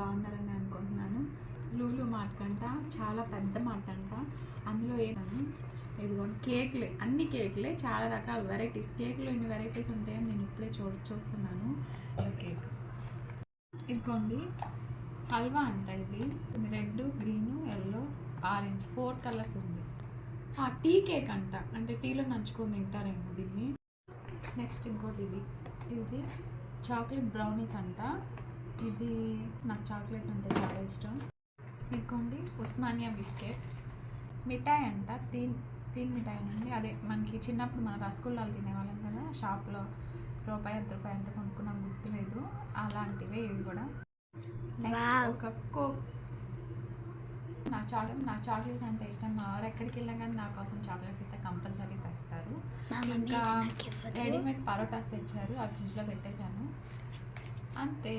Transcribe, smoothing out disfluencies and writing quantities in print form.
బాగున్నారని అనుకుంటున్నాను. లూలు మార్ట్ అంట, చాలా పెద్ద మార్ట్ అంట. అందులో ఏమని ఇదిగోండి కేక్లే, అన్ని కేక్లే, చాలా రకాల వెరైటీస్. కేక్లో ఇన్ని వెరైటీస్ ఉంటాయని నేను ఇప్పుడే చూస్తున్నాను. కేక్ ఇదిగోండి హల్వా అంట. ఇది red, green, yellow, orange 4 colours ఉంది. టీ కేక్ అంట, అంటే టీలో నంచుకొని తింటారేమో దీన్ని. నెక్స్ట్ ఇంకోటి ఇది చాక్లెట్ బ్రౌనీస్ అంట. ఇది నాకు చాక్లెట్ అంటే చాలా ఇష్టం. ఇదిగోండి ఉస్మానియా బిస్కెట్స్. మిఠాయి అంట, తీన్ మిఠాయి అండి. అదే మనకి చిన్నప్పుడు మన రసగుల్లాలు తినేవాళ్ళం కదా షాప్లో, రూపాయి ఎంత కొనుక్కున్నాం గుర్తులేదు. అలాంటివే ఇవి కూడా. ఒక కోక్. నాకు చాక్లెట్స్ అంటే ఇష్టం. మా వారు ఎక్కడికి వెళ్ళినా కానీ నా కోసం చాక్లెట్స్ అయితే కంపల్సరీ తెస్తారు. ఇంకా రెడీమేడ్ పరోటాస్ తెచ్చారు, ఆ ఫ్రిడ్జ్లో పెట్టేశాను అంతే.